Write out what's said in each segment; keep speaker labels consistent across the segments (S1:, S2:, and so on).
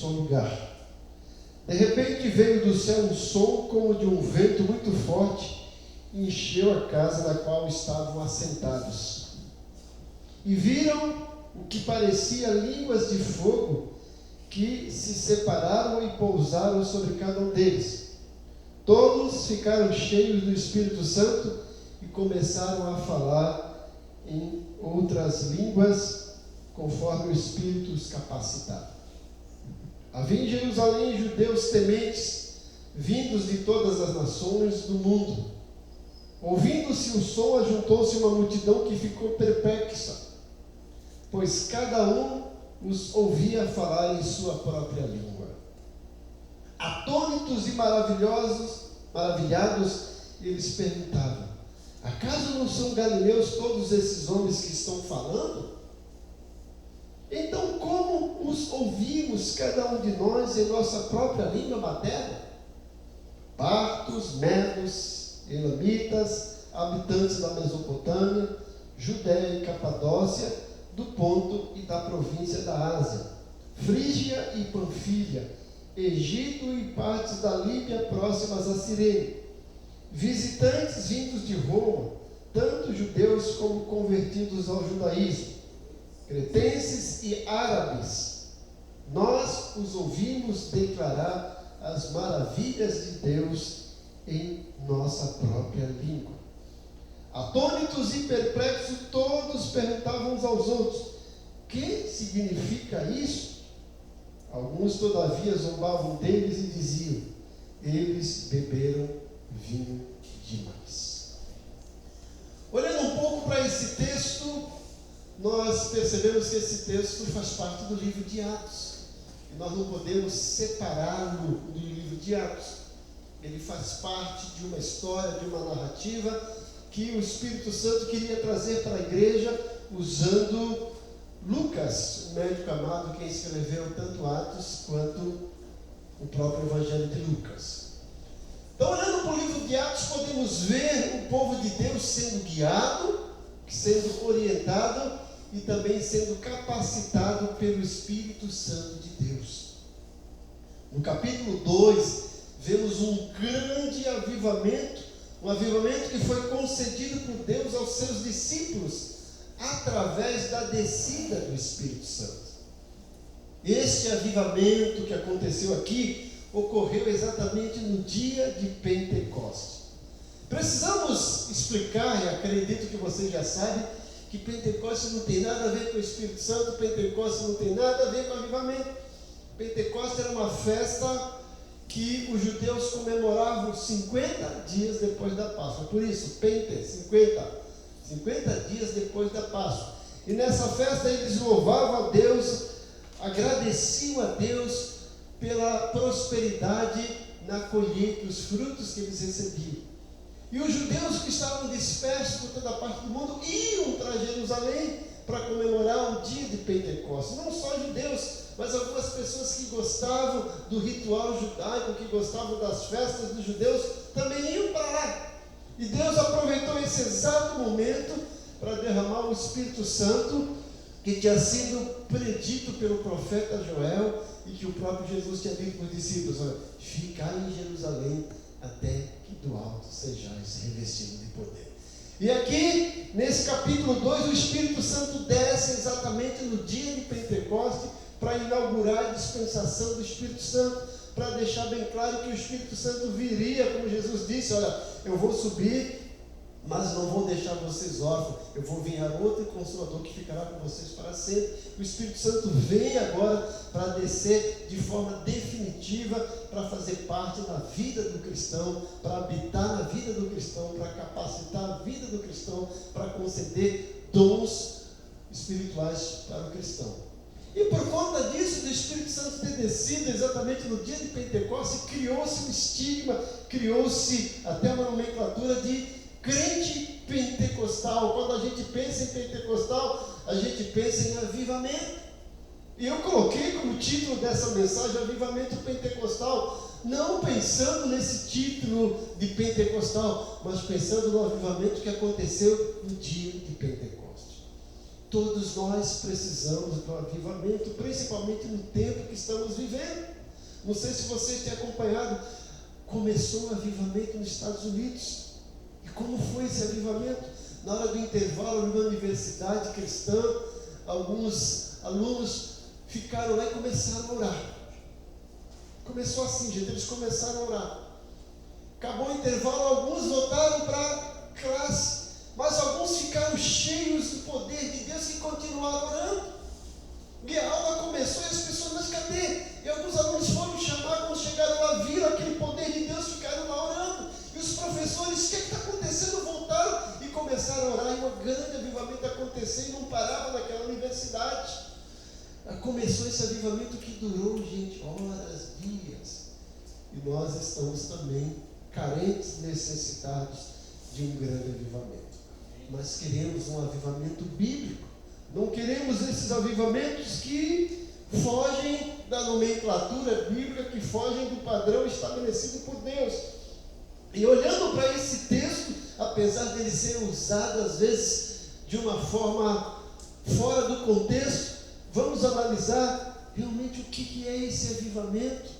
S1: sua lugar. De repente veio do céu um som como de um vento muito forte e encheu a casa na qual estavam assentados. E viram o que parecia línguas de fogo que se separaram e pousaram sobre cada um deles. Todos ficaram cheios do Espírito Santo e começaram a falar em outras línguas, conforme o Espírito os capacitava. Havia em Jerusalém judeus tementes, vindos de todas as nações do mundo. Ouvindo-se o som, ajuntou-se uma multidão que ficou perplexa, pois cada um os ouvia falar em sua própria língua. Atônitos e maravilhados, eles perguntavam: acaso não são galileus todos esses homens que estão falando? Então como os ouvimos cada um de nós em nossa própria língua materna? Partos, medos, elamitas, habitantes da Mesopotâmia, Judéia e Capadócia, do Ponto e da província da Ásia, Frígia e Panfilha, Egito e partes da Líbia próximas a Cirene, visitantes vindos de Roma, tanto judeus como convertidos ao judaísmo, cretenses e árabes. Nós os ouvimos declarar as maravilhas de Deus em nossa própria língua. Atônitos e perplexos, todos perguntavam uns aos outros: que significa isso? Alguns, todavia, zombavam deles e diziam: eles beberam vinho demais. Olhando um pouco para esse texto, nós percebemos que esse texto faz parte do livro de Atos. E nós não podemos separá-lo do livro de Atos. Ele faz parte de uma história, de uma narrativa que o Espírito Santo queria trazer para a igreja, usando Lucas, o médico amado, que escreveu tanto Atos quanto o próprio Evangelho de Lucas. Então, olhando para o livro de Atos, podemos ver o povo de Deus sendo guiado, sendo orientado e também sendo capacitado pelo Espírito Santo de Deus. No capítulo 2, vemos um grande avivamento, um avivamento que foi concedido por Deus aos seus discípulos através da descida do Espírito Santo. Este avivamento que aconteceu aqui ocorreu exatamente no dia de Pentecostes. Precisamos explicar, e acredito que você já sabe, que Pentecostes não tem nada a ver com o Espírito Santo, Pentecostes não tem nada a ver com o avivamento. Pentecostes era uma festa que os judeus comemoravam 50 dias depois da Páscoa. Por isso, Pente, 50 dias depois da Páscoa. E nessa festa eles louvavam a Deus, agradeciam a Deus pela prosperidade na colheita, os frutos que eles recebiam. E os judeus que estavam dispersos por toda parte do mundo iam para Jerusalém para comemorar o dia de Pentecostes. Não só judeus, mas algumas pessoas que gostavam do ritual judaico, que gostavam das festas dos judeus, também iam para lá. E Deus aproveitou esse exato momento para derramar o Espírito Santo, que tinha sido predito pelo profeta Joel, e que o próprio Jesus tinha dito para os discípulos: olha, ficai em Jerusalém até que do alto sejais revestidos de poder. E aqui, nesse capítulo 2, o Espírito Santo desce exatamente no dia de Pentecostes para inaugurar a dispensação do Espírito Santo, para deixar bem claro que o Espírito Santo viria, como Jesus disse: olha, eu vou subir, mas não vou deixar vocês órfãos, eu vou enviar outro Consolador que ficará com vocês para sempre. O Espírito Santo vem agora para descer de forma definitiva, para fazer parte da vida do cristão, para habitar na vida do cristão, para capacitar a vida do cristão, para conceder dons espirituais para o cristão. E por conta disso, do Espírito Santo ter descido exatamente no dia de Pentecostes, criou-se um estigma, criou-se até uma nomenclatura de crente pentecostal. Quando a gente pensa em pentecostal, a gente pensa em avivamento. E eu coloquei como título dessa mensagem Avivamento Pentecostal, não pensando nesse título de pentecostal, mas pensando no avivamento que aconteceu no dia de Pentecostes. Todos nós precisamos do avivamento, principalmente no tempo que estamos vivendo. Não sei se vocês têm acompanhado, começou o avivamento nos Estados Unidos. E como foi esse avivamento? Na hora do intervalo, numa universidade cristã, alguns alunos ficaram lá e começaram a orar. Começou assim, gente, eles começaram a orar. Acabou o intervalo, alguns voltaram para a classe, mas alguns ficaram cheios do poder de Deus e continuaram orando. E a aula começou e as pessoas, mas cadê? E alguns alunos foram chamar, quando chegaram lá, viram aquele poder de Deus, ficaram lá orando. E os professores, o que está acontecendo? Voltaram e começaram a orar, e um grande avivamento aconteceu e não parava naquela universidade. Começou esse avivamento que durou, gente, horas, dias. E nós estamos também carentes, necessitados de um grande avivamento. Mas queremos um avivamento bíblico. Não queremos esses avivamentos que fogem da nomenclatura bíblica, que fogem do padrão estabelecido por Deus. E olhando para esse texto, apesar dele ser usado às vezes de uma forma fora do contexto, vamos analisar realmente o que é esse avivamento,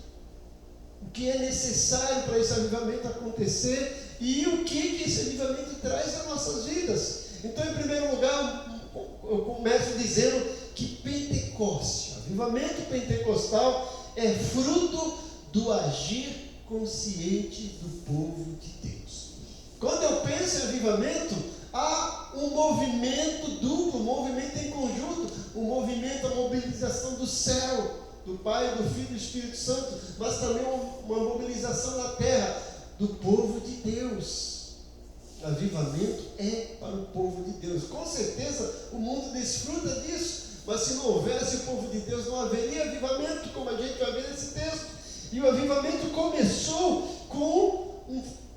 S1: o que é necessário para esse avivamento acontecer e o que esse avivamento traz às nossas vidas. Então, em primeiro lugar, eu começo dizendo que Pentecoste, avivamento pentecostal, é fruto do agir consciente do povo de Deus. Quando eu penso em avivamento, há um movimento duplo, um movimento em conjunto, um movimento, a mobilização do céu, do Pai, do Filho e do Espírito Santo, mas também uma mobilização na terra do povo de Deus. Avivamento é para o povo de Deus. Com certeza o mundo desfruta disso, mas se não houvesse o povo de Deus, não haveria avivamento, como a gente vai ver nesse texto. E o avivamento começou com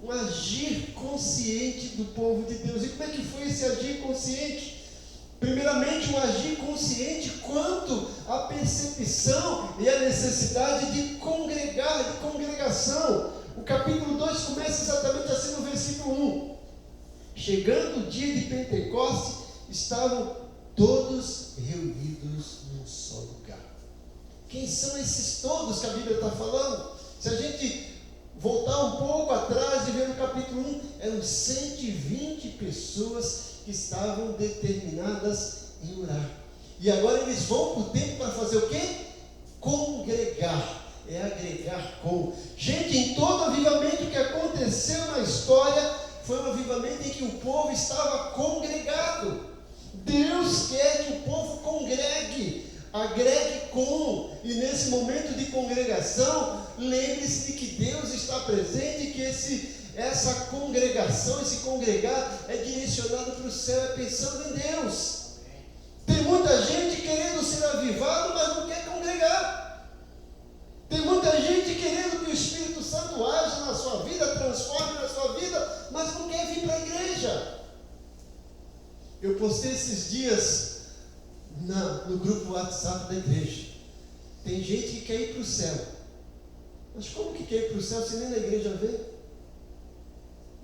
S1: um agir consciente do povo de Deus. E como é que foi esse agir consciente? Primeiramente, um agir consciente quanto à percepção e à necessidade de congregar, de congregação. O capítulo 2 começa exatamente assim no versículo 1. Chegando o dia de Pentecostes, estavam todos reunidos num só lugar. Quem são esses todos que a Bíblia está falando? Se a gente voltar um pouco atrás e ver no capítulo 1, eram 120 pessoas que estavam determinadas em orar. E agora eles vão para o templo para fazer o quê? Congregar. É agregar com. Gente, em todo avivamento que aconteceu na história, foi um avivamento em que o povo estava congregado. Deus quer que o povo congregue, agregue com. E nesse momento de congregação, lembre-se de que Deus está presente e que essa congregação, esse congregar é direcionado para o céu, é pensando em Deus. Tem muita gente querendo ser avivado, mas não quer congregar. Tem muita gente querendo que o Espírito Santo age na sua vida, transforme na sua vida, mas não quer vir para a igreja. Eu postei esses dias no grupo WhatsApp da igreja. Tem gente que quer ir para o céu. Mas como que quer ir para o céu se nem na igreja vê?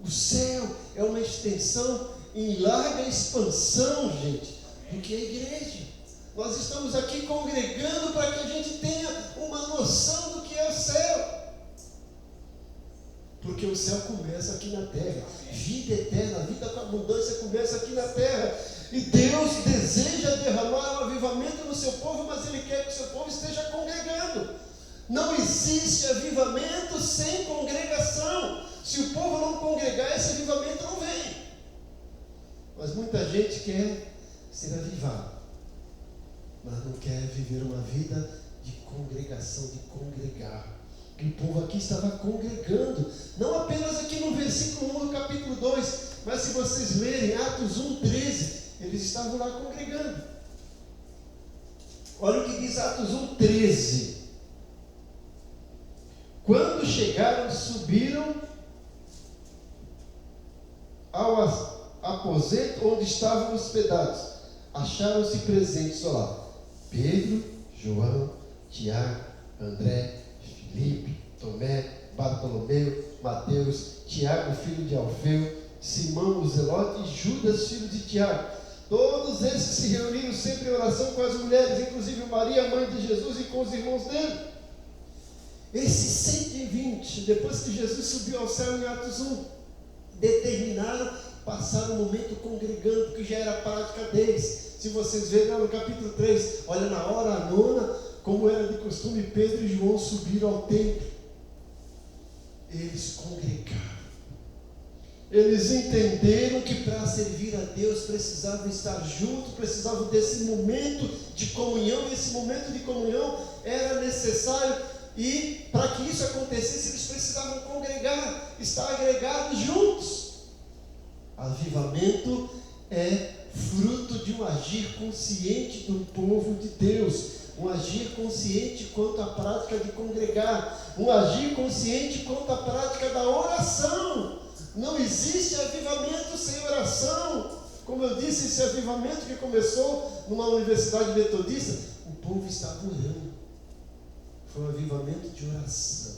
S1: O céu é uma extensão em larga expansão, gente, do que a igreja. Nós estamos aqui congregando para que a gente tenha uma noção do que é o céu. Porque o céu começa aqui na terra. Vida eterna, vida com abundância começa aqui na terra. E Deus deseja derramar um avivamento no seu povo, mas Ele quer que o seu povo esteja congregando. Não existe avivamento sem congregação. Se o povo não congregar, esse avivamento não vem. Mas muita gente quer ser avivado, mas não quer viver uma vida de congregação, de congregar. E o povo aqui estava congregando, não apenas aqui no versículo 1 do capítulo 2, mas se vocês lerem Atos 1:13, eles estavam lá congregando. Olha o que diz Atos 1:13. Quando chegaram, subiram ao aposento onde estavam hospedados. Acharam-se presentes lá Pedro, João, Tiago, André, Filipe, Tomé, Bartolomeu, Mateus, Tiago, filho de Alfeu, Simão o Zelote e Judas, filho de Tiago. Todos esses se reuniram sempre em oração com as mulheres, inclusive Maria, mãe de Jesus, e com os irmãos dele. Esses 120, depois que Jesus subiu ao céu em Atos 1, determinaram passar um momento congregando, porque já era prática deles. Se vocês verem lá no capítulo 3, olha, na hora nona, como era de costume, Pedro e João subiram ao templo. Eles congregaram. Eles entenderam que para servir a Deus precisavam estar juntos, precisavam desse momento de comunhão. Esse momento de comunhão era necessário, e para que isso acontecesse, eles precisavam congregar, estar agregados juntos. Avivamento é fruto de um agir consciente do povo de Deus, um agir consciente quanto à prática de congregar, um agir consciente quanto à prática da oração. Não existe avivamento sem oração. Como eu disse, esse avivamento que começou numa universidade metodista, o povo estava orando. Foi um avivamento de oração.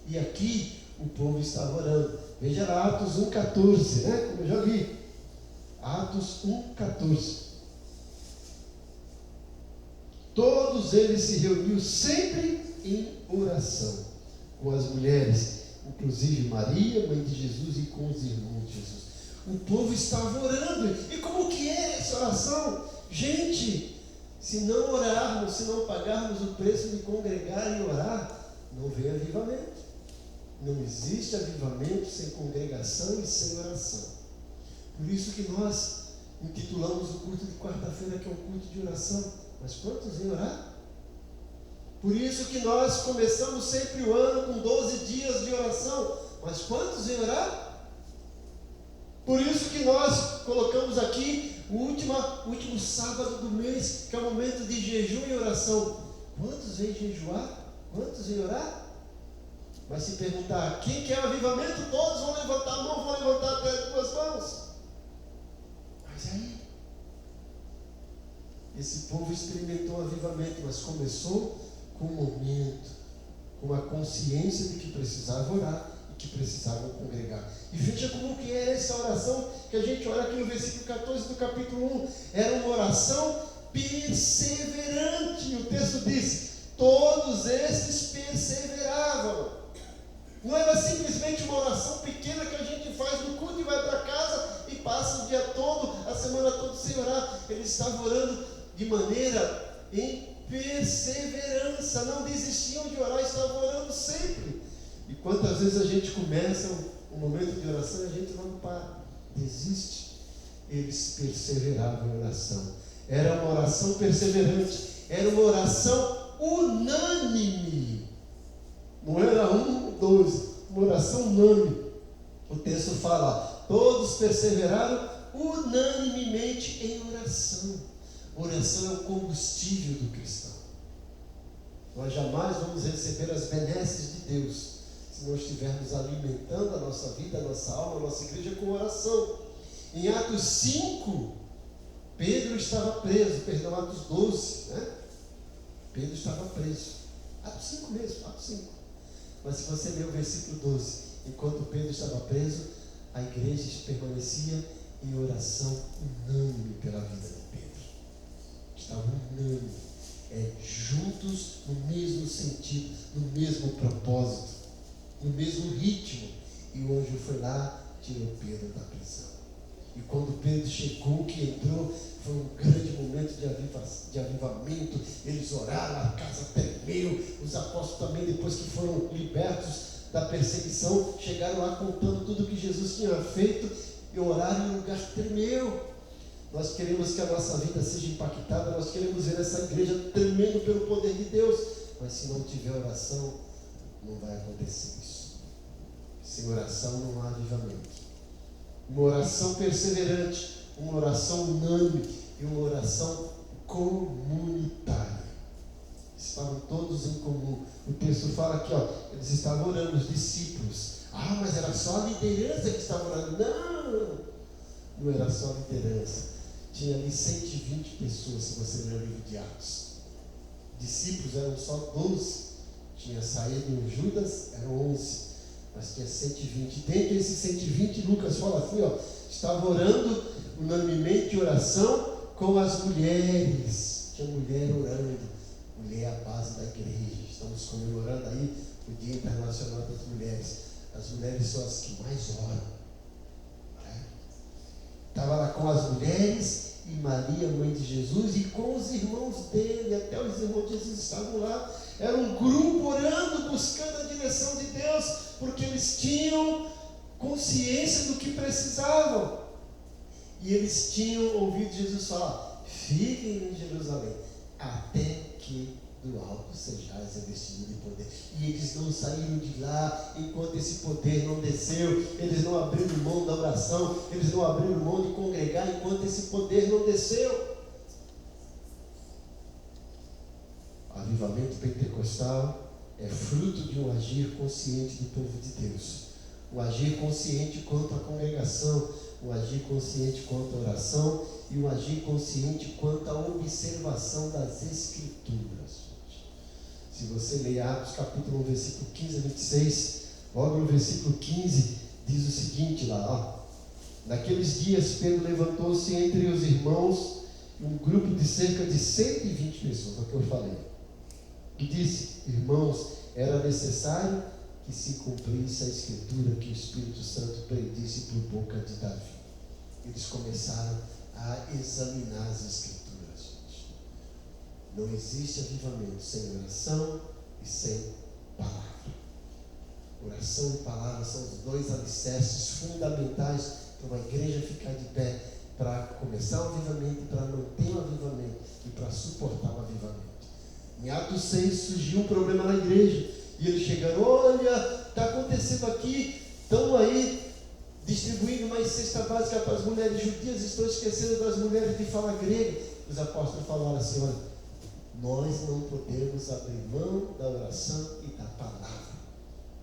S1: E aqui o povo estava orando. Veja lá, Atos 1,14, né? Como eu já li. Atos 1,14. Todos eles se reuniam sempre em oração, com as mulheres, inclusive Maria, mãe de Jesus, e com os irmãos de Jesus. O povo estava orando. E como que é essa oração? Gente, se não orarmos, se não pagarmos o preço de congregar e orar, não vem avivamento. Não existe avivamento sem congregação e sem oração. Por isso que nós intitulamos o culto de quarta-feira, que é um culto de oração. Mas quantos vêm orar? Por isso que nós começamos sempre o ano com 12 dias de oração. Mas quantos vêm orar? Por isso que nós colocamos aqui o último sábado do mês, que é o momento de jejum e oração. Quantos vêm jejuar? Quantos vêm orar? Mas se perguntar, quem quer avivamento? Todos vão levantar a mão, vão levantar até as duas mãos. Mas aí, esse povo experimentou avivamento, mas começou com um momento, com a consciência de que precisava orar e que precisavam congregar. E veja como que é essa oração que a gente olha aqui no versículo 14 do capítulo 1. Era uma oração perseverante. O texto diz, todos esses perseveravam. Não era simplesmente uma oração pequena que a gente faz no culto e vai para casa e passa o dia todo, a semana toda sem orar. Eles estavam orando de maneira em perseverança, não desistiam de orar, estavam orando sempre. E quantas vezes a gente começa um momento de oração e a gente não para, desiste. Eles perseveravam em oração. Era uma oração perseverante, era uma oração unânime. Não era dois, uma oração unânime. O texto fala, todos perseveraram unanimemente em oração. Oração é o combustível do cristão. Nós jamais vamos receber as benesses de Deus se não estivermos alimentando a nossa vida, a nossa alma, a nossa igreja com oração. Em Atos 5, Pedro estava preso, Atos 12, né? Pedro estava preso. Atos 5 mesmo, Atos 5. Mas se você ler o versículo 12, enquanto Pedro estava preso, a igreja permanecia em oração unânime pela vida de Pedro. Estavam unânimes, juntos no mesmo sentido, no mesmo propósito, no mesmo ritmo. E o anjo foi lá, tirou Pedro da prisão. E quando Pedro chegou, que entrou, foi um grande momento de avivamento. Eles oraram, a casa tremeu. Os apóstolos também, depois que foram libertos da perseguição, chegaram lá contando tudo que Jesus tinha feito, e oraram e o lugar tremeu. Nós queremos que a nossa vida seja impactada, nós queremos ver essa igreja tremendo pelo poder de Deus, mas se não tiver oração, não vai acontecer isso. Sem oração não há avivamento. Uma oração perseverante, uma oração unânime e uma oração comunitária. Estavam todos em comum. O texto fala aqui, eles estavam orando, os discípulos. Mas era só a liderança que estava orando. Não era só a liderança. Tinha ali 120 pessoas, se você ler o livro de Atos. Discípulos eram só 12. Tinha saído Judas, eram 11. Mas tinha 120. Dentre esses 120, Lucas fala assim, estava orando unanimemente em oração com as mulheres. Tinha mulher orando. Mulher é a base da igreja. Estamos comemorando aí o Dia Internacional das Mulheres. As mulheres são as que mais oram. Estava lá com as mulheres e Maria, mãe de Jesus, e com os irmãos dele. Até os irmãos de Jesus estavam lá. Era um grupo orando, buscando a direção de Deus, porque eles tinham consciência do que precisavam. E eles tinham ouvido Jesus falar: fiquem em Jerusalém, até que do alto sejais revestidos de poder. E eles não saíram de lá enquanto esse poder não desceu. Eles não abriram mão da oração, eles não abriram mão de congregar enquanto esse poder não desceu. Avivamento pentecostal é fruto de um agir consciente do povo de Deus. Um agir consciente quanto à congregação, um agir consciente quanto à oração e um agir consciente quanto à observação das Escrituras. Se você ler Atos capítulo 1, versículo 15 a 26, logo no versículo 15, diz o seguinte lá, ó: naqueles dias Pedro levantou-se entre os irmãos, um grupo de cerca de 120 pessoas, é o que eu falei, e disse: irmãos, era necessário que se cumprisse a Escritura que o Espírito Santo predisse por boca de Davi. Eles começaram a examinar as Escrituras. Não existe avivamento sem oração e sem palavra. Oração e palavra são os dois alicerces fundamentais para uma igreja ficar de pé, para começar o avivamento, para manter o avivamento e para suportar o avivamento. Em Atos 6 surgiu um problema na igreja, e eles chegaram: olha, está acontecendo aqui, estão aí distribuindo mais cesta básica para as mulheres judias, estão esquecendo das mulheres de fala grega. Os apóstolos falaram assim: olha, nós não podemos abrir mão da oração e da palavra.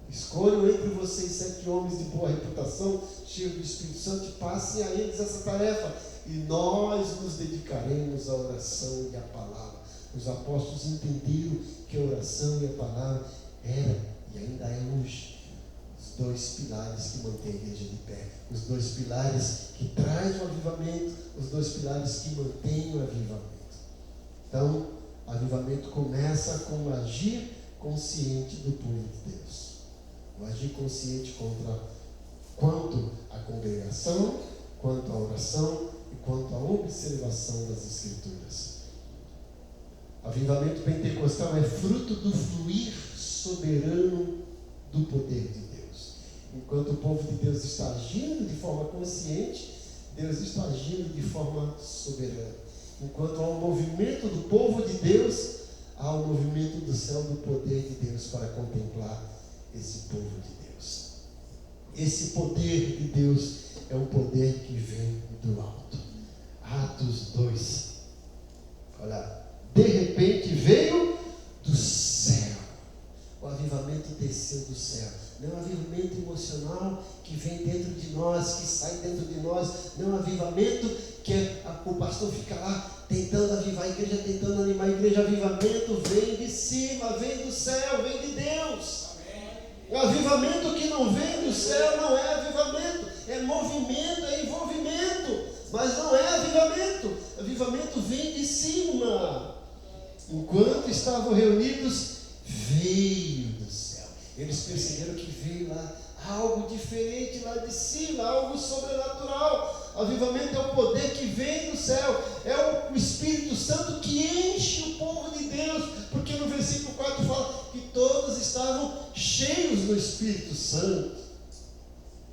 S1: Escolham entre vocês 7 homens de boa reputação, cheios do Espírito Santo, e passem a eles essa tarefa, e nós nos dedicaremos à oração e à palavra. Os apóstolos entenderam que a oração e a palavra era, e ainda é hoje, os dois pilares que mantêm a igreja de pé, os dois pilares que trazem o avivamento, os dois pilares que mantêm o avivamento. Então, o avivamento começa com o agir consciente do povo de Deus. O agir consciente quanto à congregação, quanto à oração e quanto à observação das Escrituras. O avivamento pentecostal é fruto do fluir soberano do poder de Deus. Enquanto o povo de Deus está agindo de forma consciente, Deus está agindo de forma soberana. Enquanto há um movimento do povo de Deus, há um movimento do céu do poder de Deus para contemplar esse povo de Deus. Esse poder de Deus é um poder que vem do alto. Atos 2. Olha, de repente veio do céu. O avivamento desceu do céu. Não é um avivamento emocional que vem dentro de nós, que sai dentro de nós. Não é um avivamento que o pastor fica lá tentando avivar a igreja, tentando animar a igreja. Avivamento vem de cima, vem do céu, vem de Deus. O avivamento que não vem do céu não é avivamento, é movimento, é envolvimento, mas não é avivamento. Avivamento vem de cima. Enquanto estavam reunidos, veio do céu. Eles perceberam que veio lá algo diferente lá de cima, algo sobrenatural. Avivamento é o poder que vem do céu, é o Espírito Santo que enche o povo de Deus, porque no versículo 4 fala que todos estavam cheios do Espírito Santo.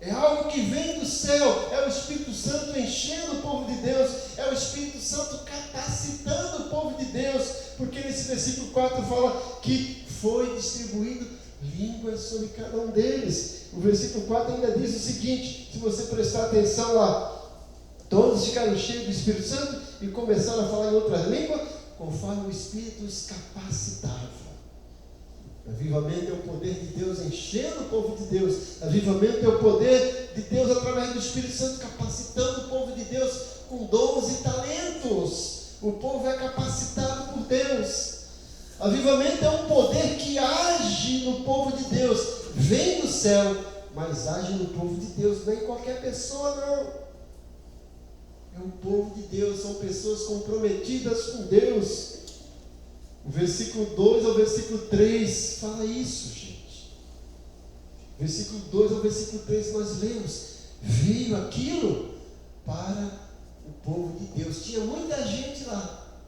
S1: É algo que vem do céu, é o Espírito Santo enchendo o povo de Deus, é o Espírito Santo capacitando o povo de Deus, porque nesse versículo 4 fala que foi distribuído línguas sobre cada um deles. O versículo 4 ainda diz o seguinte, se você prestar atenção lá, todos ficaram cheios do Espírito Santo e começaram a falar em outras línguas, conforme o Espírito os capacitava. Avivamento é o poder de Deus enchendo o povo de Deus. Avivamento é o poder de Deus através do Espírito Santo capacitando o povo de Deus com dons e talentos. O povo é capacitado por Deus. Avivamento é um poder que age no povo de Deus. Vem do céu, mas age no povo de Deus. Não é em qualquer pessoa, não. É o povo de Deus, são pessoas comprometidas com Deus. O versículo 2 ao versículo 3 fala isso, gente. Versículo 2 ao versículo 3 nós lemos: veio aquilo para o povo de Deus. Tinha muita gente lá,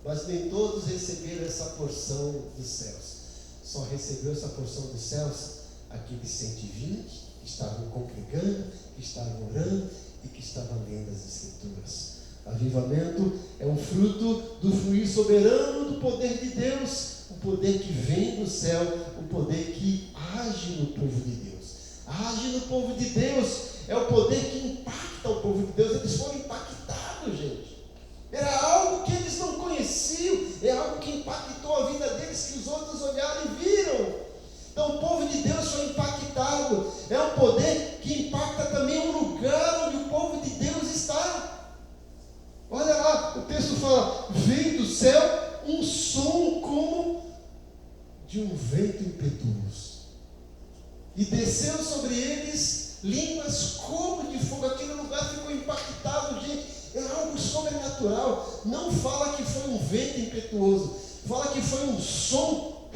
S1: mas nem todos receberam essa porção dos céus. Só recebeu essa porção dos céus aqueles 120 que estavam congregando, que estavam orando e que estavam lendo as Escrituras. Avivamento é um fruto do fluir soberano do poder de Deus, o poder que vem do céu, o poder que age no povo de Deus. Age no povo de Deus é o poder que impacta o povo de Deus. Eles foram impactados, gente. Era algo que eles não conheciam, é algo que impactou a vida deles, que os outros olharam e viram. Então o povo de Deus foi impactado. É um poder que impacta também o lugar onde o povo de Deus está. Olha lá, o texto fala: veio do céu um som como de um vento impetuoso, e desceu sobre eles línguas como de fogo. Aquele lugar ficou impactado, gente. É algo sobrenatural. Não fala que foi um vento impetuoso, fala que foi um som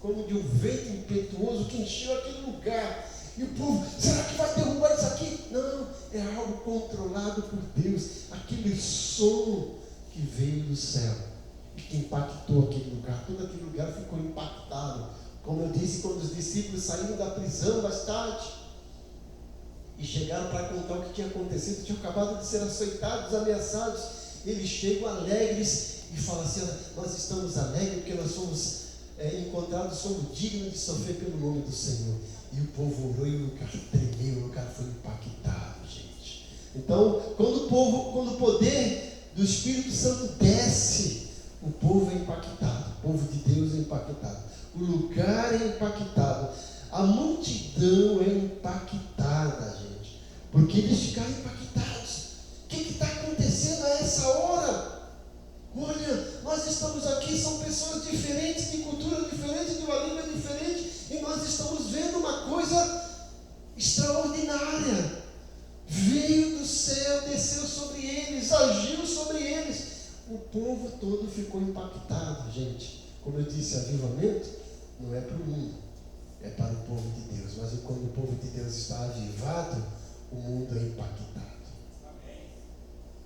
S1: como de um vento impetuoso que encheu aquele lugar. E o povo: será que vai derrubar isso aqui? Não, é algo controlado por Deus. Aquele som que veio do céu e que impactou aquele lugar. Todo aquele lugar ficou impactado. Como eu disse, quando os discípulos saíram da prisão mais tarde e chegaram para contar o que tinha acontecido, tinham acabado de ser açoitados, ameaçados, eles chegam alegres e falam assim: nós estamos alegres porque nós somos encontrados, somos dignos de sofrer pelo nome do Senhor. E o povo orou e o lugar tremeu, o lugar foi impactado, gente. Então, quando o poder do Espírito Santo desce, o povo é impactado, o povo de Deus é impactado, o lugar é impactado, a multidão é impactada, gente, porque eles ficaram impactados. O que está acontecendo a essa hora? Olha, nós estamos aqui, são pessoas diferentes, de cultura diferente, de uma língua diferente, e nós estamos vendo uma coisa extraordinária. Veio do céu, desceu sobre eles, agiu sobre eles. O povo todo ficou impactado, gente. Como eu disse, avivamento não é para o mundo, é para o povo de Deus. Mas quando o povo de Deus está avivado, o mundo é impactado.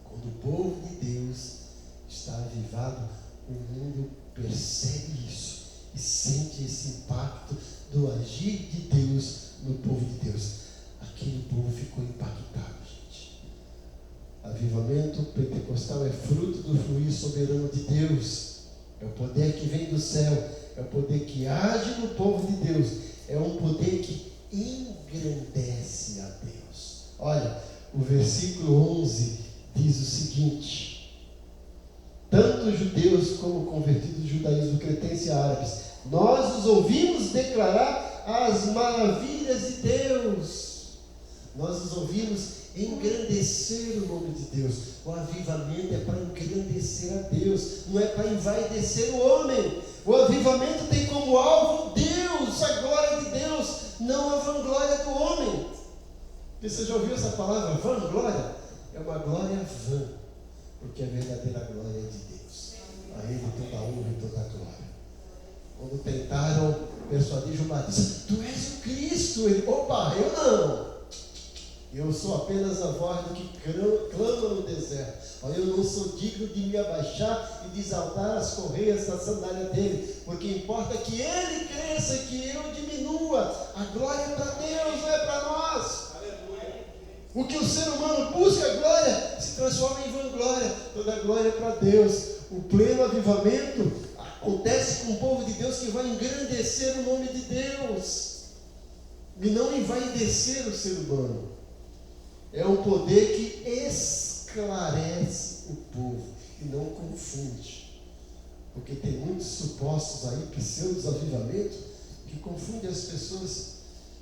S1: Quando o povo de Deus está avivado, o mundo percebe isso e sente esse impacto do agir de Deus no povo de Deus. Aquele povo ficou impactado, gente. Avivamento pentecostal é fruto do fluir soberano de Deus. É o poder que vem do céu, é o poder que age no povo de Deus, é um poder que engrandece a Deus. Olha, o versículo 11 diz o seguinte: tanto judeus como convertidos do judaísmo, cretenses e árabes, nós os ouvimos declarar as maravilhas de Deus. Nós os ouvimos engrandecer o nome de Deus. O avivamento é para engrandecer a Deus, não é para envaidecer o homem. O avivamento tem como alvo Deus, a glória de Deus, não a vanglória do homem. Você já ouviu essa palavra, vanglória? É uma glória vã, porque a verdadeira glória é de Deus. A Ele toda a honra e toda a glória. Quando tentaram persuadir João, disse: tu és o Cristo. Ele: opa, eu não. Eu sou apenas a voz do que clama no deserto. Eu não sou digno de me abaixar e desaltar as correias da sandália dele, porque importa que ele cresça e que eu diminua. A glória é para Deus, não é para nós. Aleluia. O que o ser humano busca, a glória, se transforma em vanglória. Toda a glória é para Deus. O pleno avivamento acontece com o povo de Deus que vai engrandecer o nome de Deus e não envaidecer o ser humano. É um poder que esclarece o povo e não confunde. Porque tem muitos supostos aí, pseudos avivamentos, que confundem as pessoas.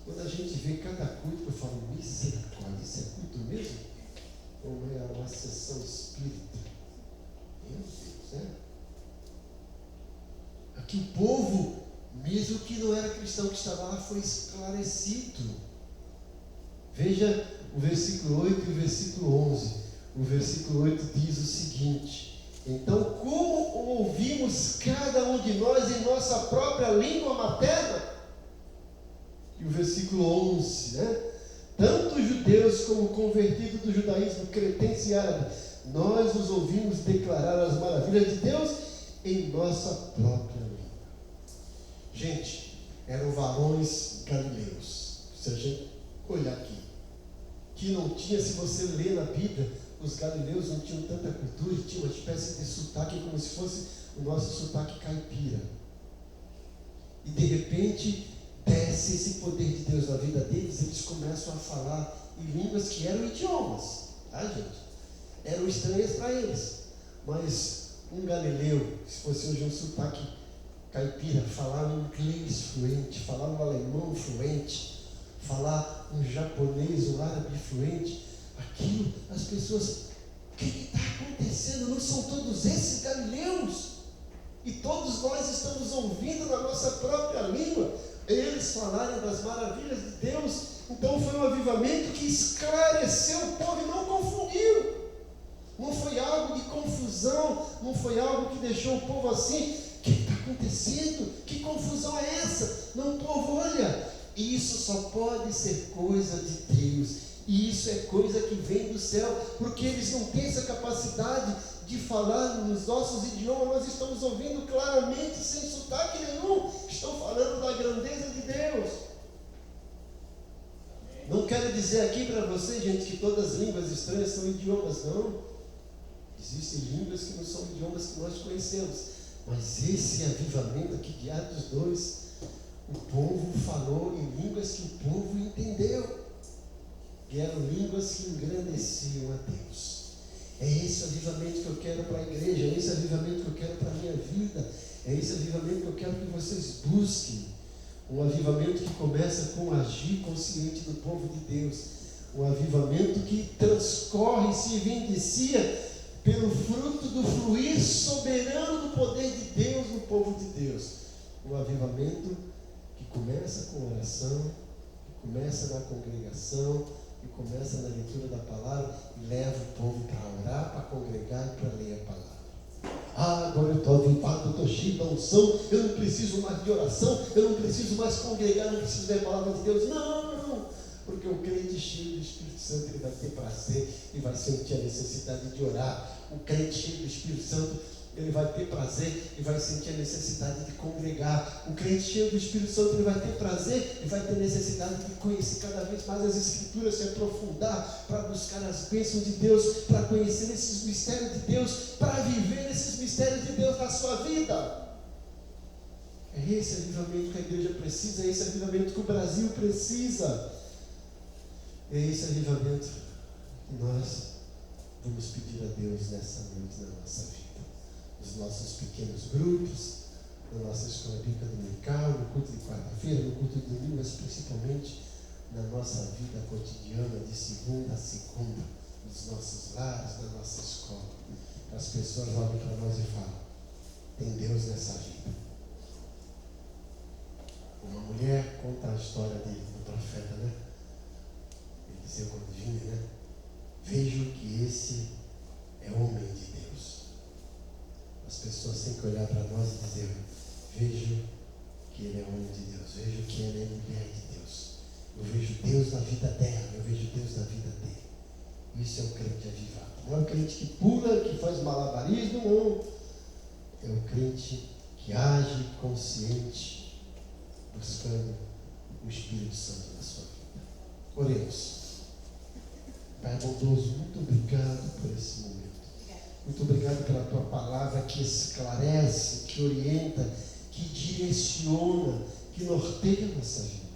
S1: Quando a gente vê cada culto, eu falo: misericórdia, isso é culto mesmo? Ou é uma sessão espírita? Meu Deus, né? Aqui o povo, mesmo que não era cristão, que estava lá, foi esclarecido. Veja o versículo 8 e o versículo 11. O versículo 8 diz o seguinte: então, como ouvimos cada um de nós em nossa própria língua materna? E o versículo 11, né? Tanto judeus como convertidos do judaísmo, cretense e árabe, nós os ouvimos declarar as maravilhas de Deus em nossa própria língua. Gente, eram varões galileus. Se a gente olhar aqui, que não tinha, se você ler na Bíblia, os galileus não tinham tanta cultura e tinham uma espécie de sotaque como se fosse o nosso sotaque caipira. E de repente desce esse poder de Deus na vida deles, eles começam a falar em línguas que eram idiomas, tá, gente? Eram estranhas para eles. Mas um galileu, se fosse hoje um sotaque caipira, falar um inglês fluente, falar um alemão fluente, falar um japonês, um árabe fluente, aquilo, as pessoas, o que está acontecendo? Não são todos esses galileus? E todos nós estamos ouvindo na nossa própria língua eles falarem das maravilhas de Deus. Então foi um avivamento que esclareceu o povo e não confundiu. Não foi algo de confusão, não foi algo que deixou o povo assim: o que está acontecendo? Que confusão é essa? Não, povo, olha, isso só pode ser coisa de Deus, e isso é coisa que vem do céu, porque eles não têm essa capacidade de falar nos nossos idiomas. Nós estamos ouvindo claramente, sem sotaque nenhum, estão falando da grandeza de Deus. Não quero dizer aqui para você, gente, que todas as línguas estranhas são idiomas, não. Existem línguas que não são idiomas que nós conhecemos, mas esse avivamento aqui de Atos 2, o povo falou em línguas que o povo entendeu, e eram línguas que engrandeciam a Deus. É esse avivamento que eu quero para a igreja, é esse avivamento que eu quero para a minha vida, é esse avivamento que eu quero que vocês busquem. Um avivamento que começa com o agir consciente do povo de Deus, um avivamento que transcorre, se evidencia pelo fruto do fluir soberano do poder de Deus no povo de Deus. Um avivamento que começa com oração, que começa na congregação, que começa na leitura da palavra e leva o povo para orar, para congregar e para ler a palavra. Agora eu estou avivado, eu estou cheio da unção, eu não preciso mais de oração, eu não preciso mais congregar, não preciso ler a palavra de Deus. Não, porque o crente cheio do Espírito Santo, ele vai ter prazer e vai sentir a necessidade de orar. O crente cheio do Espírito Santo, ele vai ter prazer e vai sentir a necessidade de congregar. O crente cheio do Espírito Santo, ele vai ter prazer e vai ter necessidade de conhecer cada vez mais as Escrituras, se aprofundar para buscar as bênçãos de Deus, para conhecer esses mistérios de Deus, para viver esses mistérios de Deus na sua vida. É esse avivamento que a igreja precisa, é esse avivamento que o Brasil precisa. É esse avivamento que nós vamos pedir a Deus nessa noite na nossa vida. Nos nossos pequenos grupos, na nossa escola bíblica dominical, no culto de quarta-feira, no culto de domingo, mas principalmente na nossa vida cotidiana, de segunda a segunda, nos nossos lares, na nossa escola. As pessoas olham para nós e falam: tem Deus nessa vida. Uma mulher conta a história do profeta, né? Ele dizia quando vinha, né? Vejo que esse é homem de Deus. As pessoas têm que olhar para nós e dizer: vejo que ele é homem de Deus, vejo que ele é mulher de Deus, eu vejo Deus na vida dela, eu vejo Deus na vida dele. Isso é o crente avivado. Não é o crente que pula, que faz malabarismo, não. É o crente que age consciente, buscando o Espírito Santo na sua vida. Oremos. Pai bondoso, muito obrigado por esse momento. Muito obrigado pela tua palavra que esclarece, que orienta, que direciona, que norteia a nossa vida.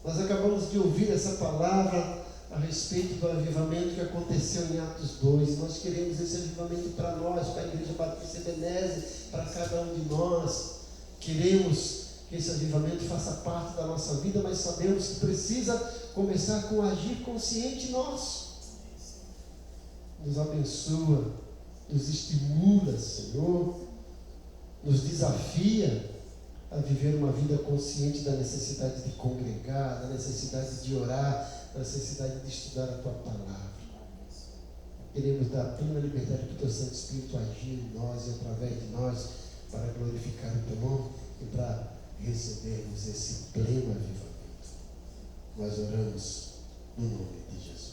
S1: Nós acabamos de ouvir essa palavra a respeito do avivamento que aconteceu em Atos 2. Nós queremos esse avivamento para nós, para a Igreja Batista Ebenezer, para cada um de nós. Queremos que esse avivamento faça parte da nossa vida, mas sabemos que precisa começar com o agir consciente nosso. Nos abençoa, nos estimula, Senhor, nos desafia a viver uma vida consciente da necessidade de congregar, da necessidade de orar, da necessidade de estudar a Tua palavra. Queremos dar plena liberdade para o Teu Santo Espírito agir em nós e através de nós para glorificar o Teu nome e para recebermos esse pleno avivamento. Nós oramos no nome de Jesus.